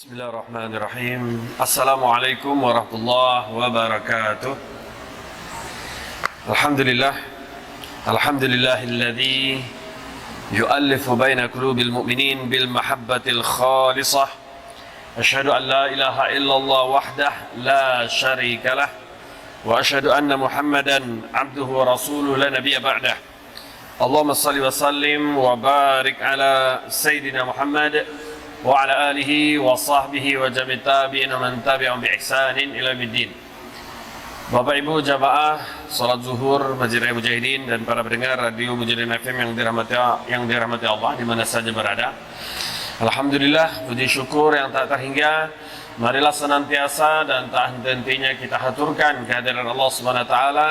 Bismillahirrahmanirrahim. Assalamualaikum warahmatullahi wabarakatuh. Alhamdulillahilladzi yu'allifu baina qulubil mu'minin bil mahabbatil khalisah. Asyhadu an la ilaha illallah wahdah la syarika lah wa asyhadu anna Muhammadan abduhu wa rasuluhu la nabiyya ba'dah. Allahumma shalli wa sallim wa barik ala sayyidina Muhammad wa ala alihi wa sahbihi wa jami' tabi'in wa man tabi'ahum bi ihsanin ila yaumiddin. Bapak Ibu jamaah salat zuhur Masjid Raya Mujahidin dan para pendengar radio Mujahidin FM yang dirahmati Allah di mana saja berada. Alhamdulillah, puji syukur yang tak terhingga. Marilah senantiasa dan tak henti-hentinya kita haturkan kehadiran Allah Subhanahu wa taala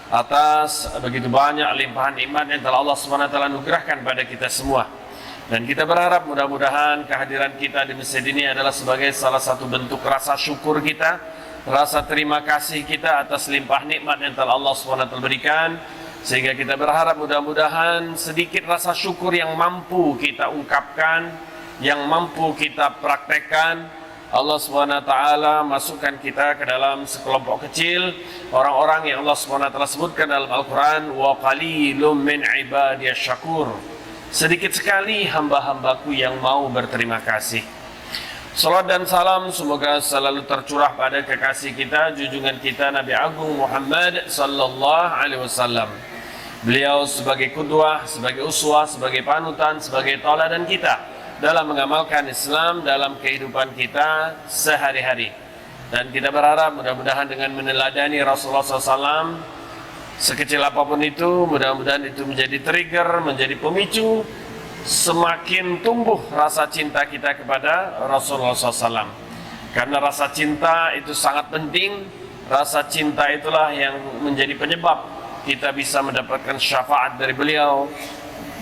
atas begitu banyak limpahan nikmat yang telah Allah Subhanahu wa taala anugerahkan pada kita semua. Dan kita berharap mudah-mudahan kehadiran kita di masjid ini adalah sebagai salah satu bentuk rasa syukur kita, rasa terima kasih kita atas limpah nikmat yang telah Allah SWT berikan. Sehingga kita berharap mudah-mudahan sedikit rasa syukur yang mampu kita ungkapkan, yang mampu kita praktekkan, Allah SWT masukkan kita ke dalam sekelompok kecil orang-orang yang Allah SWT sebutkan dalam Al-Quran, wa qalilum min ibadiyas syakur. Sedikit sekali hamba-hambaku yang mau berterima kasih. Salat dan salam semoga selalu tercurah pada kekasih kita, junjungan kita Nabi Agung Muhammad sallallahu alaihi wasallam. Beliau sebagai qudwah, sebagai uswah, sebagai panutan, sebagai tauladan kita dalam mengamalkan Islam dalam kehidupan kita sehari-hari. Dan kita berharap mudah-mudahan dengan meneladani Rasulullah SAW sekecil apapun itu, mudah-mudahan itu menjadi trigger, menjadi pemicu semakin tumbuh rasa cinta kita kepada Rasulullah SAW. Karena rasa cinta itu sangat penting. Rasa cinta itulah yang menjadi penyebab kita bisa mendapatkan syafaat dari beliau,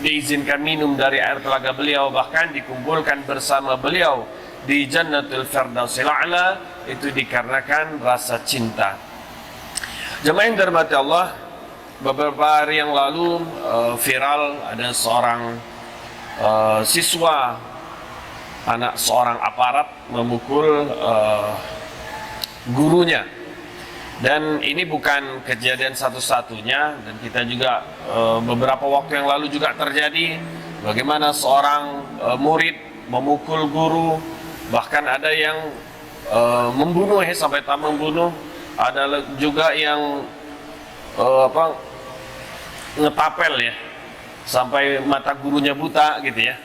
diizinkan minum dari air telaga beliau, bahkan dikumpulkan bersama beliau di Jannatul Firdausil A'la. Itu dikarenakan rasa cinta. Jemaah yang dirahmati Allah, beberapa hari yang lalu viral ada seorang siswa, anak seorang aparat memukul gurunya. Dan ini bukan kejadian satu-satunya, dan kita juga beberapa waktu yang lalu juga terjadi bagaimana seorang murid memukul guru, bahkan ada yang membunuh sampai tak membunuh. Ada juga yang ngetapel ya sampai mata gurunya buta gitu ya.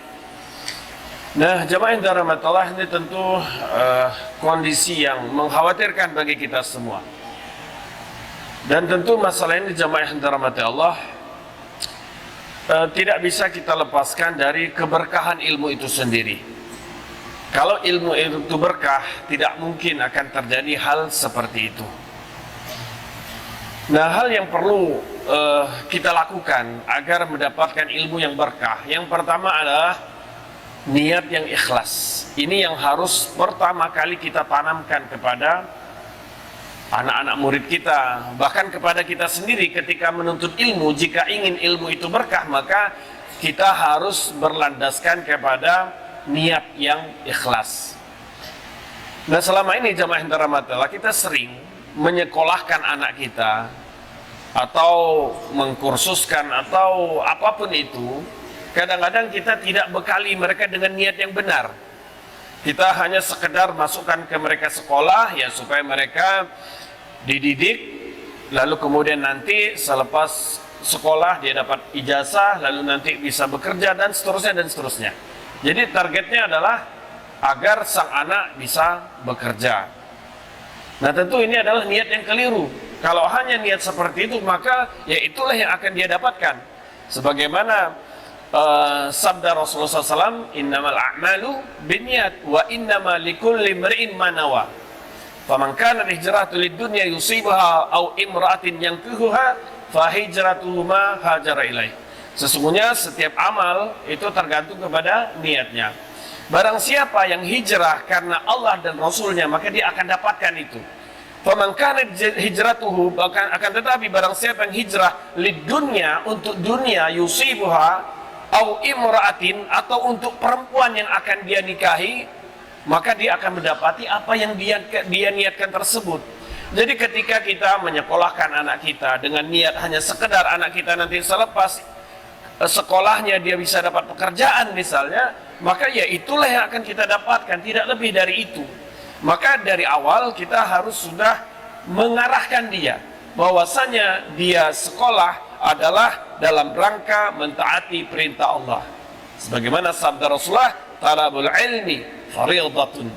Nah, jamaah yang dirahmati Allah, ini tentu kondisi yang mengkhawatirkan bagi kita semua. Dan tentu masalah ini jamaah yang dirahmati Allah tidak bisa kita lepaskan dari keberkahan ilmu itu sendiri. Kalau ilmu itu berkah, tidak mungkin akan terjadi hal seperti itu. Nah, hal yang perlu kita lakukan agar mendapatkan ilmu yang berkah, yang pertama adalah niat yang ikhlas. Ini yang harus pertama kali kita tanamkan kepada anak-anak murid kita, bahkan kepada kita sendiri ketika menuntut ilmu. Jika ingin ilmu itu berkah, maka kita harus berlandaskan kepada niat yang ikhlas. Nah, selama ini jamaah yang dirahmati Allah, kita sering menyekolahkan anak kita atau mengkursuskan atau apapun itu, kadang-kadang kita tidak bekali mereka dengan niat yang benar. Kita hanya sekedar masukkan ke mereka sekolah ya supaya mereka dididik, lalu kemudian nanti selepas sekolah dia dapat ijazah, lalu nanti bisa bekerja dan seterusnya dan seterusnya. Jadi targetnya adalah agar sang anak bisa bekerja. Nah, tentu ini adalah niat yang keliru. Kalau hanya niat seperti itu, maka ya itulah yang akan dia dapatkan. Sebagaimana sabda Rasulullah SAW, innamal a'malu binniyat wa innama likulli imri'in ma nawa. Faman kana hijratuhu lid-dunya yusibuha aw imra'atin yankihuha fa hijratuhu ma hajara ilaih. Sesungguhnya setiap amal itu tergantung kepada niatnya. Barang siapa yang hijrah karena Allah dan Rasulnya, maka dia akan dapatkan itu. Faman kana hijratuhu, akan tetapi barang siapa yang hijrah lid dunya, untuk dunia, yusibuha au imra'atin, atau untuk perempuan yang akan dia nikahi, maka dia akan mendapati apa yang dia niatkan tersebut. Jadi ketika kita menyekolahkan anak kita dengan niat hanya sekedar anak kita nanti selepas sekolahnya dia bisa dapat pekerjaan misalnya, maka ya itulah yang akan kita dapatkan, tidak lebih dari itu. Maka dari awal kita harus sudah mengarahkan dia bahwasanya dia sekolah adalah dalam rangka mentaati perintah Allah. Sebagaimana sabda Rasulullah, talabul ilmi fardhatun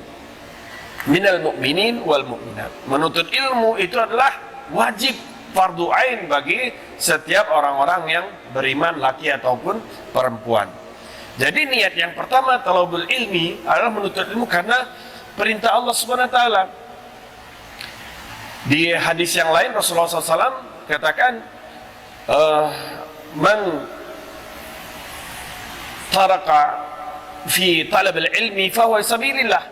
minal mu'minin wal mu'minat. Menuntut ilmu itu adalah wajib, fardu ain bagi setiap orang-orang yang beriman, laki ataupun perempuan. Jadi niat yang pertama talabul ilmi adalah menuntut ilmu karena perintah Allah Subhanahu wa taala. Di hadis yang lain Rasulullah SAW katakan, man taraka fi talab al-ilmi fahuwa sabilillah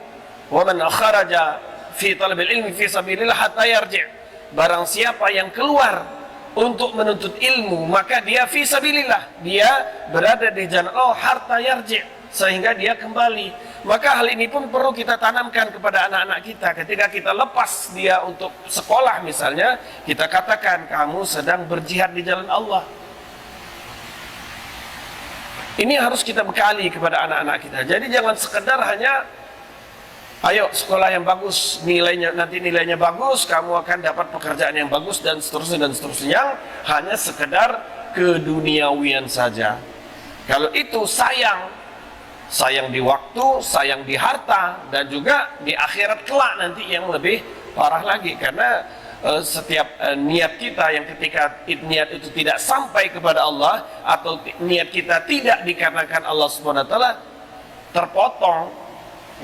wa man kharaja fi talab al-ilmi fi sabilillah hatta yarji'. Barang siapa yang keluar untuk menuntut ilmu maka dia fi sabilillah, dia berada di jalan Allah hatta yarji', sehingga dia kembali. Maka hal ini pun perlu kita tanamkan kepada anak-anak kita. Ketika kita lepas dia untuk sekolah misalnya, kita katakan kamu sedang berjihad di jalan Allah. Ini harus kita bekali kepada anak-anak kita. Jadi jangan sekedar hanya ayo sekolah yang bagus, nanti nilainya bagus, kamu akan dapat pekerjaan yang bagus dan seterusnya dan seterusnya, yang hanya sekedar keduniawian saja. Kalau itu sayang di waktu, sayang di harta, dan juga di akhirat kelak nanti yang lebih parah lagi. Karena setiap niat kita yang ketika niat itu tidak sampai kepada Allah, atau niat kita tidak dikarenakan Allah Subhanahu wa taala, terpotong,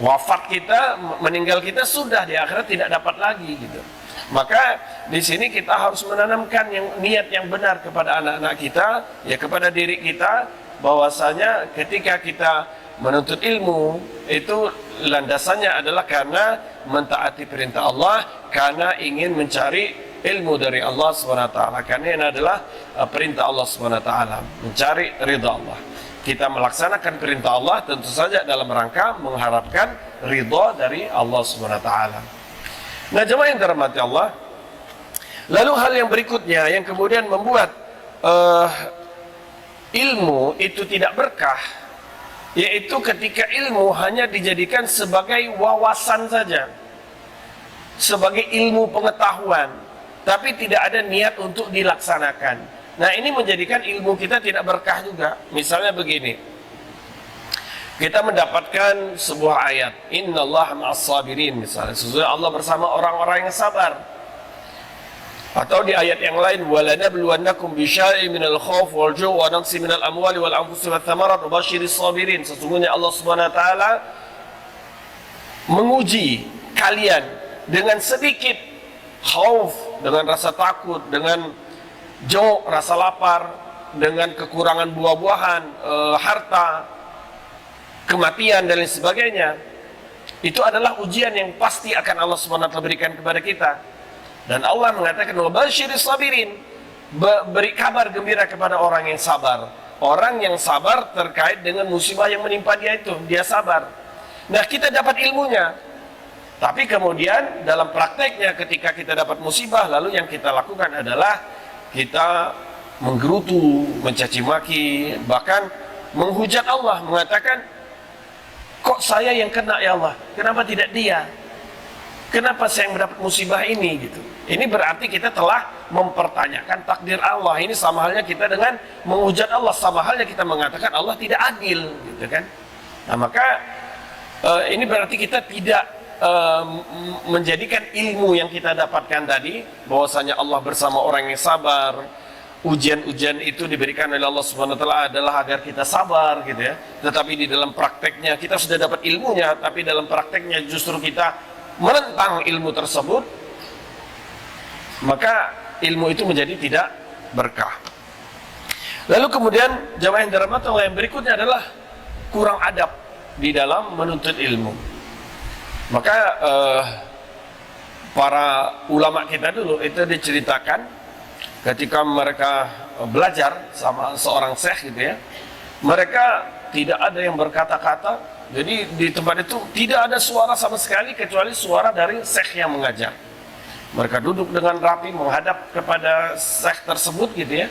wafat kita, meninggal kita, sudah di akhirat tidak dapat lagi gitu. Maka di sini kita harus menanamkan niat yang benar kepada anak-anak kita, ya kepada diri kita, bahwasanya ketika kita menuntut ilmu itu landasannya adalah karena mentaati perintah Allah, karena ingin mencari ilmu dari Allah SWT, karena ini adalah perintah Allah SWT, mencari ridha Allah. Kita melaksanakan perintah Allah tentu saja dalam rangka mengharapkan ridha dari Allah SWT. Nah, jemaah yang dirahmati Allah, lalu hal yang berikutnya yang kemudian membuat ilmu itu tidak berkah, yaitu ketika ilmu hanya dijadikan sebagai wawasan saja, sebagai ilmu pengetahuan, tapi tidak ada niat untuk dilaksanakan. Nah, ini menjadikan ilmu kita tidak berkah juga. Misalnya begini, kita mendapatkan sebuah ayat, innallaha ma'as sabirin, misalnya sesungguhnya Allah bersama orang-orang yang sabar. Atau di ayat yang lain, walanabluwannakum bisyai'in minal khauf wal ju' wa naqsin minal amwali wal anfusi wath thamarat wa basyiris sabirin. Sesungguhnya Allah Subhanahu wa taala menguji kalian dengan sedikit khauf, dengan rasa takut, dengan ju', rasa lapar, dengan kekurangan buah-buahan, harta, kematian dan lain sebagainya. Itu adalah ujian yang pasti akan Allah Subhanahu wa taala berikan kepada kita. Dan Allah mengatakan wabasyiris sabirin, beri kabar gembira kepada orang yang sabar. Orang yang sabar terkait dengan musibah yang menimpa dia itu, dia sabar. Nah, kita dapat ilmunya, tapi kemudian dalam prakteknya ketika kita dapat musibah, lalu yang kita lakukan adalah kita menggerutu, mencaci maki, bahkan menghujat Allah, mengatakan, kok saya yang kena ya Allah, kenapa tidak dia? Kenapa saya yang mendapat musibah ini gitu? Ini berarti kita telah mempertanyakan takdir Allah. Ini sama halnya kita dengan menghujat Allah, sama halnya kita mengatakan Allah tidak adil, gitu kan? Nah, maka ini berarti kita tidak menjadikan ilmu yang kita dapatkan tadi, bahwasanya Allah bersama orang yang sabar. Ujian-ujian itu diberikan oleh Allah Subhanahu wa taala adalah agar kita sabar, gitu ya. Tetapi di dalam prakteknya kita sudah dapat ilmunya, tapi dalam prakteknya justru kita menentang ilmu tersebut, maka ilmu itu menjadi tidak berkah. Lalu kemudian jamaah yang dirahmati Allah, yang berikutnya adalah kurang adab di dalam menuntut ilmu. Maka para ulama kita dulu itu diceritakan ketika mereka belajar sama seorang syekh gitu ya, mereka tidak ada yang berkata-kata Jadi di tempat itu tidak ada suara sama sekali kecuali suara dari syekh yang mengajar. Mereka duduk dengan rapi menghadap kepada syekh tersebut gitu ya,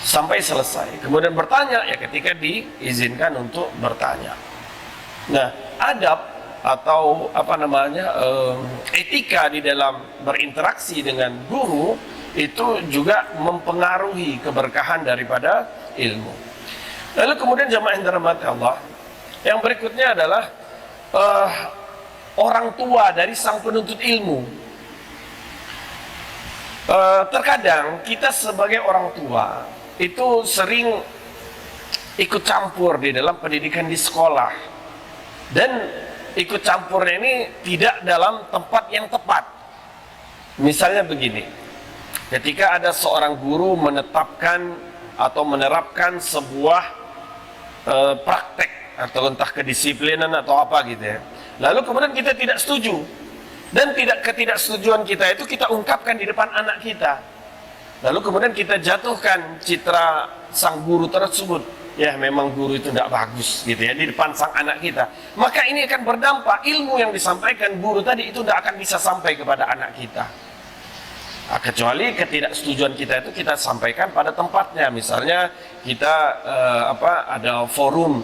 sampai selesai. Kemudian bertanya ya ketika diizinkan untuk bertanya. Nah, adab atau etika di dalam berinteraksi dengan guru itu juga mempengaruhi keberkahan daripada ilmu. Lalu kemudian jamaah yang dirahmati Allah, yang berikutnya adalah orang tua dari sang penuntut ilmu. Terkadang kita sebagai orang tua itu sering ikut campur di dalam pendidikan di sekolah, dan ikut campurnya ini tidak dalam tempat yang tepat. Misalnya begini, ketika ada seorang guru menetapkan atau menerapkan sebuah praktek atau entah kedisiplinan atau apa gitu ya, lalu kemudian kita tidak setuju, dan ketidaksetujuan kita itu kita ungkapkan di depan anak kita, lalu kemudian kita jatuhkan citra sang guru tersebut, ya memang guru itu tidak bagus gitu ya, di depan sang anak kita, maka ini akan berdampak ilmu yang disampaikan guru tadi itu tidak akan bisa sampai kepada anak kita. Kecuali ketidaksetujuan kita itu kita sampaikan pada tempatnya. Misalnya kita ada forum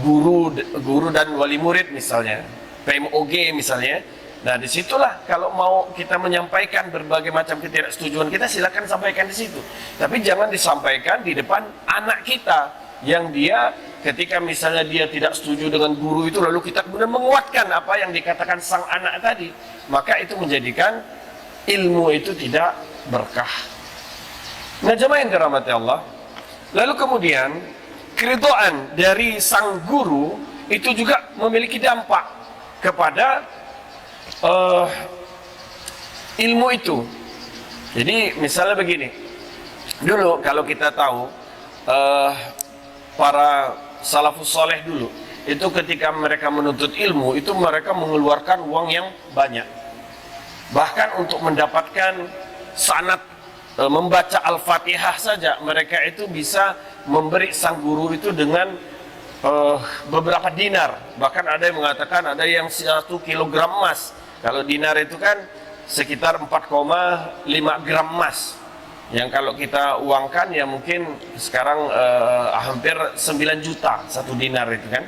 guru dan wali murid misalnya, PMOG misalnya. Nah disitulah kalau mau kita menyampaikan berbagai macam ketidaksetujuan kita, silakan sampaikan di situ. Tapi jangan disampaikan di depan anak kita yang dia ketika misalnya dia tidak setuju dengan guru itu, lalu kita kemudian menguatkan apa yang dikatakan sang anak tadi, maka itu menjadikan ilmu itu tidak berkah. Nah jemaah yang dirahmati Allah, lalu kemudian keridhaan dari sang guru itu juga memiliki dampak kepada ilmu itu. Jadi misalnya begini, dulu kalau kita tahu para salafus soleh dulu itu ketika mereka menuntut ilmu itu mereka mengeluarkan uang yang banyak. Bahkan untuk mendapatkan sanad membaca Al-Fatihah saja mereka itu bisa memberi sang guru itu dengan beberapa dinar. Bahkan ada yang mengatakan ada yang 1 kilogram emas. Kalau dinar itu kan sekitar 4,5 gram emas, yang kalau kita uangkan ya mungkin sekarang hampir 9 juta 1 dinar itu kan.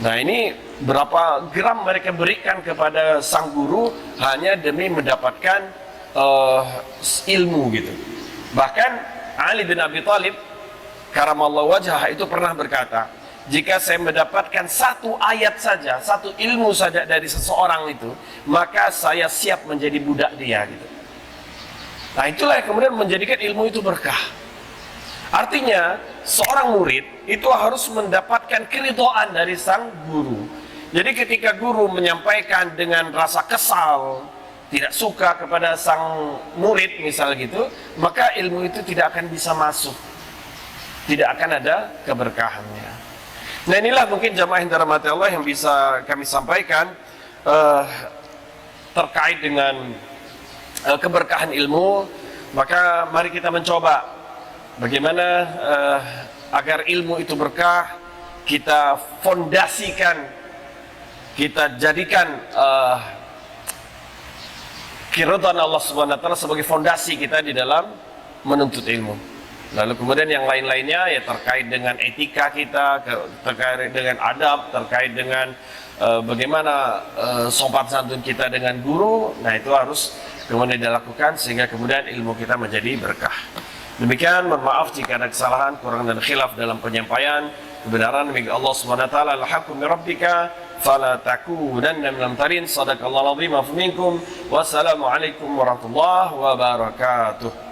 Nah ini berapa gram mereka berikan kepada sang guru hanya demi mendapatkan ilmu gitu. Bahkan Ali bin Abi Thalib karamallahu wajhah itu pernah berkata, jika saya mendapatkan 1 ayat saja, 1 ilmu saja dari seseorang itu, maka saya siap menjadi budak dia gitu. Nah itulah yang kemudian menjadikan ilmu itu berkah. Artinya seorang murid itu harus mendapatkan keridhaan dari sang guru. Jadi ketika guru menyampaikan dengan rasa kesal, tidak suka kepada sang murid misal gitu, maka ilmu itu tidak akan bisa masuk, tidak akan ada keberkahannya. Nah inilah mungkin jamaah yang dirahmati Allah yang bisa kami sampaikan terkait dengan keberkahan ilmu. Maka mari kita mencoba bagaimana agar ilmu itu berkah, kita fondasikan, kita jadikan keridhaan Allah Subhanahu wa taala sebagai fondasi kita di dalam menuntut ilmu. Lalu kemudian yang lain-lainnya ya terkait dengan etika kita, terkait dengan adab, terkait dengan bagaimana sopan santun kita dengan guru. Nah itu harus kemudian dilakukan sehingga kemudian ilmu kita menjadi berkah. Demikian, mohon maaf jika ada kesalahan, kurang dan khilaf dalam penyampaian. Kebenaran milik Allah Subhanahu wa taala, al-haqqu min rabbika fala takunanna minal mumtarin. Shadaqallahu al-azim wa minkum. Wassalamu alaikum warahmatullahi wabarakatuh.